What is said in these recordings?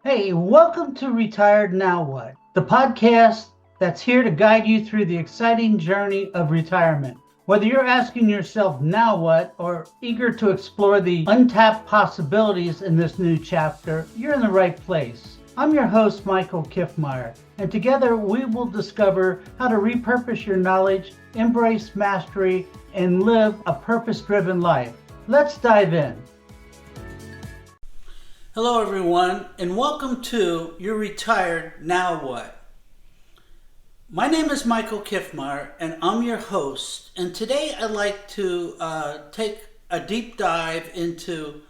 Hey, welcome to Retired Now What, the podcast that's here to guide you through the exciting journey of retirement. Whether you're asking yourself now what or eager to explore the untapped possibilities in this new chapter, you're in the right place. I'm your host, Michael Kiffmeyer, and together we will discover how to repurpose your knowledge, embrace mastery, and live a purpose driven life. Let's dive in. Hello, everyone, and welcome to You're Retired Now What? My name is Michael Kiffmeyer, and I'm your host. And today I'd like to take a deep dive into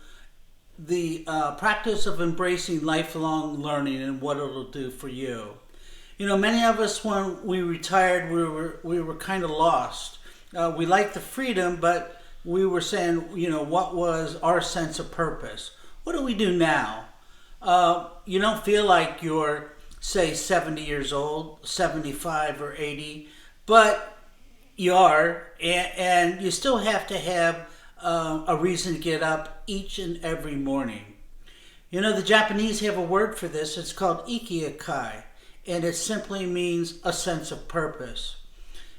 the practice of embracing lifelong learning and what it'll do for you. You know, many of us, when we retired, we were kind of lost. We liked the freedom, but we were saying, what was our sense of purpose? What do we do now? You don't feel like you're, say, 70 years old, 75 or 80, but you are, and you still have to have a reason to get up each and every morning. You know, the Japanese have a word for this. It's called ikigai, and it simply means a sense of purpose.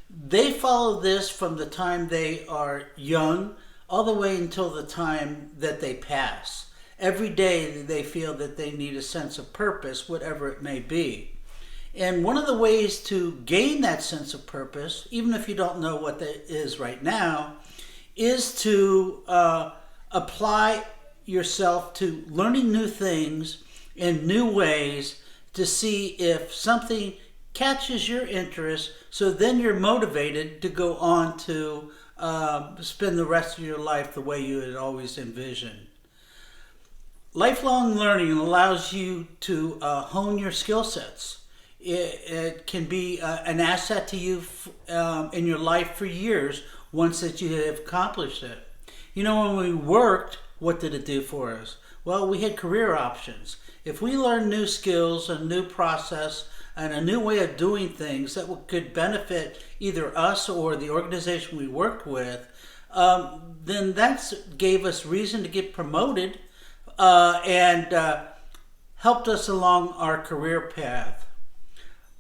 They follow this from the time they are young all the way until the time that they pass. Every day they feel that they need a sense of purpose, whatever it may be. And one of the ways to gain that sense of purpose, even if you don't know what that is right now, is to apply yourself to learning new things in new ways to see if something catches your interest, so then you're motivated to go on to spend the rest of your life the way you had always envisioned. Lifelong learning allows you to hone your skill sets. It can be an asset to you in your life for years once that you have accomplished it. You know, when we worked, what did it do for us? Well, we had career options. If we learned new skills, a new process, and a new way of doing things that could benefit either us or the organization we worked with, then that gave us reason to get promoted and helped us along our career path.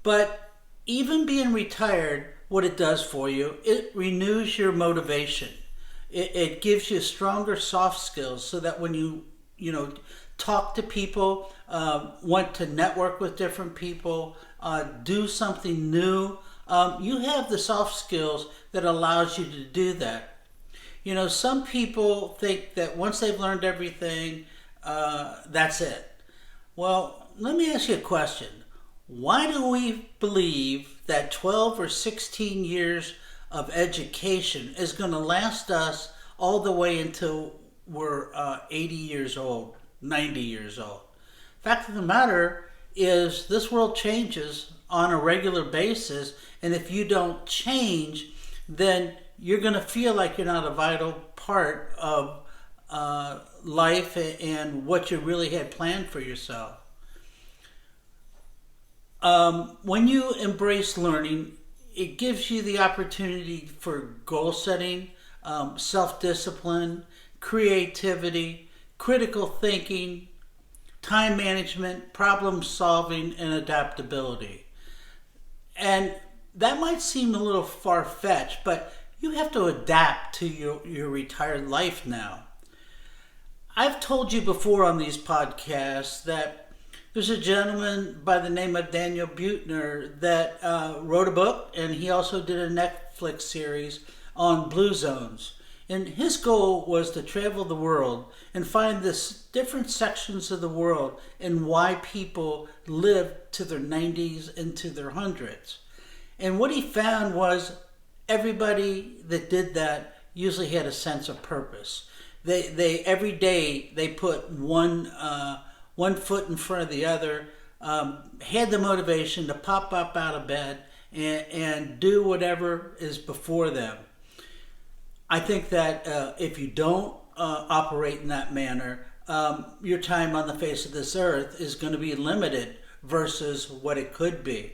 But even being retired, what it does for you, it renews your motivation. It gives you stronger soft skills so that when you talk to people, want to network with different people, do something new, you have the soft skills that allows you to do that. You know, some people think that once they've learned everything, that's it. Well, let me ask you a question. Why do we believe that 12 or 16 years of education is going to last us all the way until we're 80 years old, 90 years old? Fact of the matter is this world changes on a regular basis, and if you don't change, then you're going to feel like you're not a vital part of life and what you really had planned for yourself. When you embrace learning, it gives you the opportunity for goal setting, self-discipline, creativity, critical thinking, time management, problem solving, and adaptability. And that might seem a little far-fetched, but you have to adapt to your retired life now. I've told you before on these podcasts that there's a gentleman by the name of Daniel Buettner that wrote a book, and he also did a Netflix series on blue zones. And his goal was to travel the world and find this different sections of the world and why people live to their 90s and to their hundreds. And what he found was everybody that did that usually had a sense of purpose. They every day they put one foot in front of the other, had the motivation to pop up out of bed and do whatever is before them. I think that if you don't operate in that manner, your time on the face of this earth is going to be limited versus what it could be.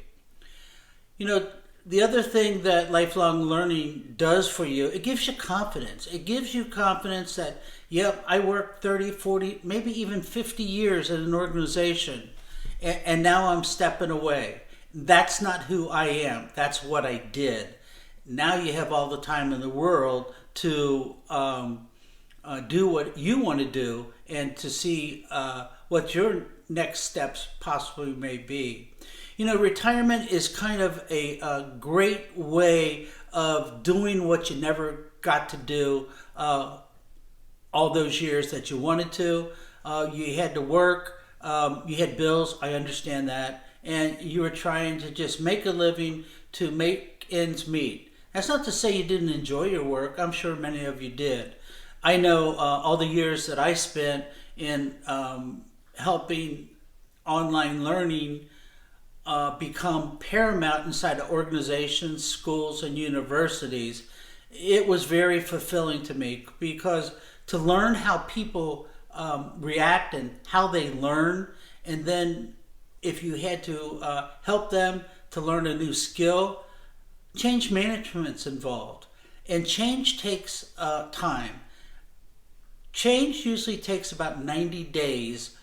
You know, The other thing that lifelong learning does for you, it gives you confidence. It gives you confidence that, yep, I worked 30, 40, maybe even 50 years at an organization, and now I'm stepping away. That's not who I am. That's what I did. Now you have all the time in the world to do what you want to do and to see what your next steps possibly may be. You know, retirement is kind of a great way of doing what you never got to do all those years that you wanted to. You had to work, you had bills, I understand that, and you were trying to just make a living to make ends meet. That's not to say you didn't enjoy your work. I'm sure many of you did. I know all the years that I spent in helping online learning become paramount inside of organizations, schools, and universities. It was very fulfilling to me, because to learn how people react and how they learn, and then if you had to help them to learn a new skill, change management's involved. And change takes time. Change usually takes about 90 days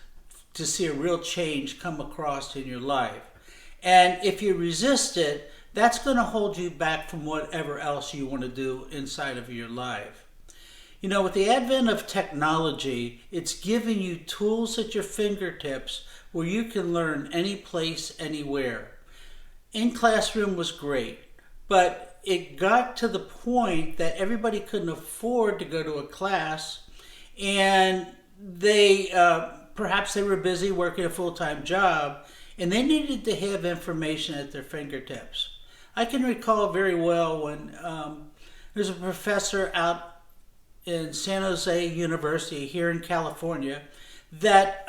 to see a real change come across in your life. And if you resist it, that's going to hold you back from whatever else you want to do inside of your life. You know, with the advent of technology, it's giving you tools at your fingertips where you can learn any place, anywhere. In-classroom was great, but it got to the point that everybody couldn't afford to go to a class, and they perhaps they were busy working a full-time job, and they needed to have information at their fingertips. I can recall very well when there's a professor out in San Jose University here in California that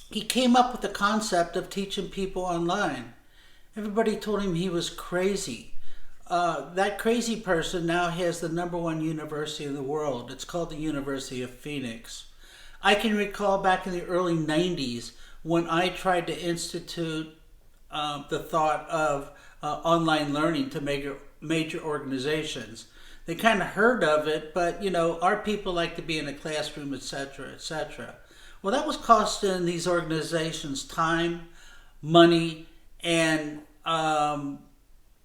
he came up with the concept of teaching people online. Everybody told him he was crazy. That crazy person now has the #1 university in the world. It's called the University of Phoenix. I can recall back in the early 90s when I tried to institute the thought of online learning to major organizations. They kind of heard of it, but you know, our people like to be in a classroom, etc., etc. Well, that was costing these organizations time, money, and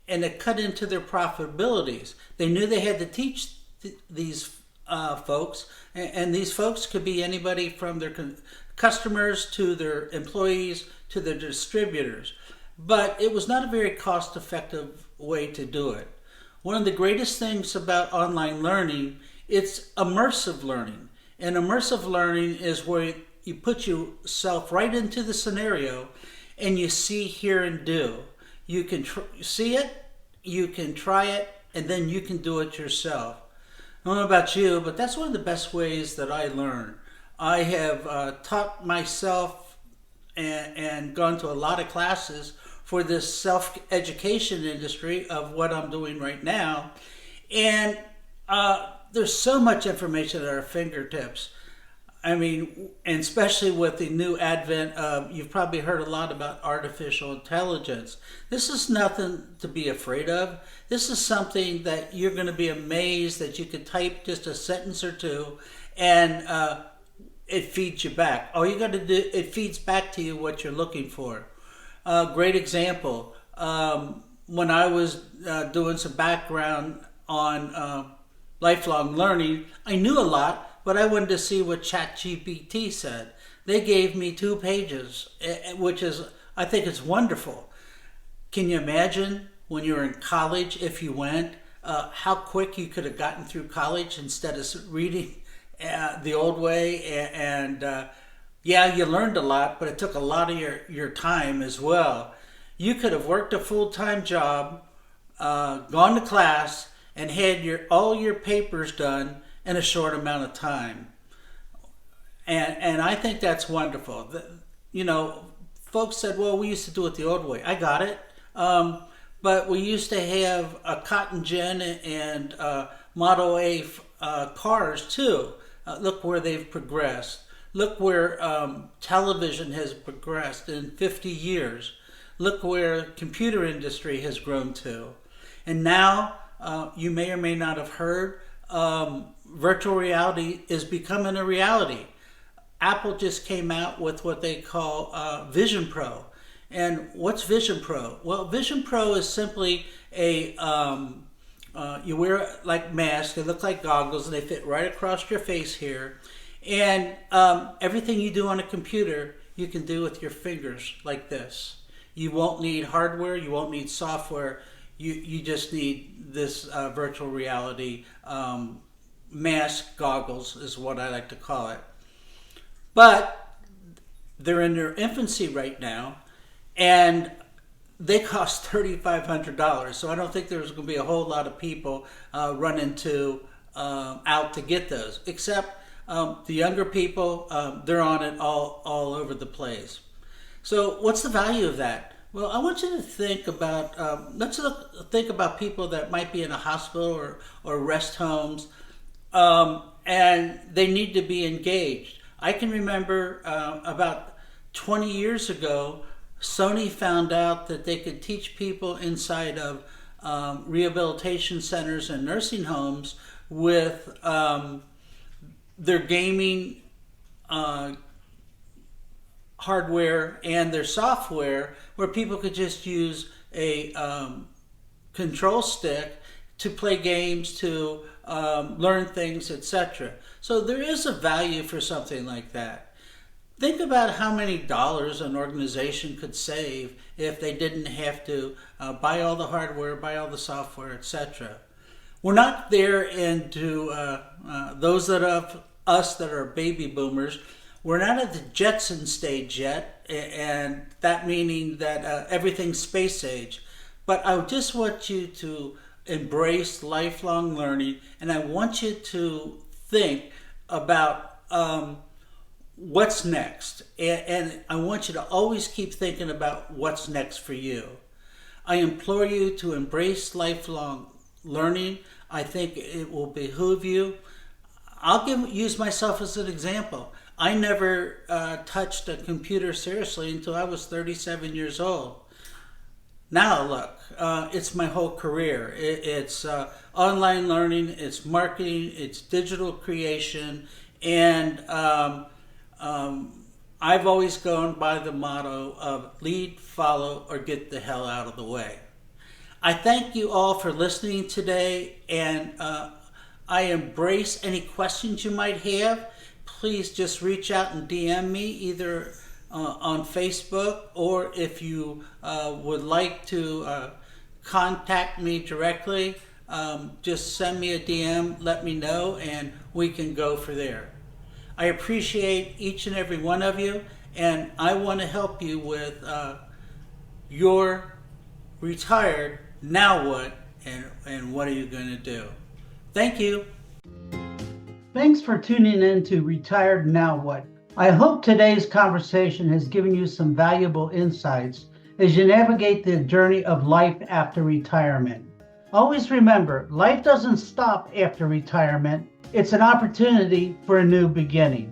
it cut into their profitabilities. They knew they had to teach these folks, and these folks could be anybody from their customers to their employees to their distributors. But it was not a very cost-effective way to do it. One of the greatest things about online learning, it's immersive learning. And immersive learning is where you put yourself right into the scenario and you see, hear, and do. You can see it, you can try it, and then you can do it yourself. I don't know about you, but that's one of the best ways that I learn. I have taught myself and gone to a lot of classes for this self-education industry of what I'm doing right now. And there's so much information at our fingertips. I mean, and especially with the new advent of, you've probably heard a lot about artificial intelligence. This is nothing to be afraid of. This is something that you're going to be amazed that you could type just a sentence or two and it feeds you back. All you got to do, it feeds back to you what you're looking for. Great example. When I was doing some background on lifelong learning, I knew a lot, but I wanted to see what ChatGPT said. They gave me 2 pages, which is, I think it's wonderful. Can you imagine when you were in college, if you went, how quick you could have gotten through college instead of reading the old way? And yeah, you learned a lot, but it took a lot of your time as well. You could have worked a full-time job, gone to class, and had all your papers done in a short amount of time. And I think that's wonderful. You know, folks said, well, we used to do it the old way. I got it. But we used to have a cotton gin and Model A cars too. Look where they've progressed. Look where television has progressed in 50 years. look where the computer industry has grown to. And now, you may or may not have heard, virtual reality is becoming a reality. Apple just came out with what they call Vision Pro. And what's Vision Pro? Well, Vision Pro is simply you wear like masks, they look like goggles, and they fit right across your face here. And everything you do on a computer, you can do with your fingers like this. You won't need hardware, you won't need software, you just need this virtual reality mask goggles is what I like to call it. But they're in their infancy right now, and they cost $3,500. So I don't think there's going to be a whole lot of people running out to get those, except the younger people. They're on it all over the place. So what's the value of that? Well, I want you to think about, think about people that might be in a hospital or rest homes, and they need to be engaged. I can remember about 20 years ago, Sony found out that they could teach people inside of rehabilitation centers and nursing homes with their gaming hardware and their software, where people could just use a control stick to play games, to learn things, etc. So there is a value for something like that. Think about how many dollars an organization could save if they didn't have to buy all the hardware, buy all the software, etc. We're not there into those of us that are baby boomers. We're not at the Jetson stage yet, and that meaning that everything's space age. But I just want you to embrace lifelong learning, and I want you to think about what's next. And I want you to always keep thinking about what's next for you. I implore you to embrace lifelong learning. I think it will behoove you. I'll use myself as an example. I never touched a computer seriously until I was 37 years old. Now look, it's my whole career. It's online learning, it's marketing, it's digital creation, and I've always gone by the motto of lead, follow, or get the hell out of the way. I thank you all for listening today, and I embrace any questions you might have. Please just reach out and DM me either on Facebook, or if you would like to contact me directly, just send me a DM, let me know, and we can go for there. I appreciate each and every one of you, and I want to help you with your retired, now what, and what are you going to do? Thank you. Thanks for tuning in to Retired Now What. I hope today's conversation has given you some valuable insights as you navigate the journey of life after retirement. Always remember, life doesn't stop after retirement. It's an opportunity for a new beginning.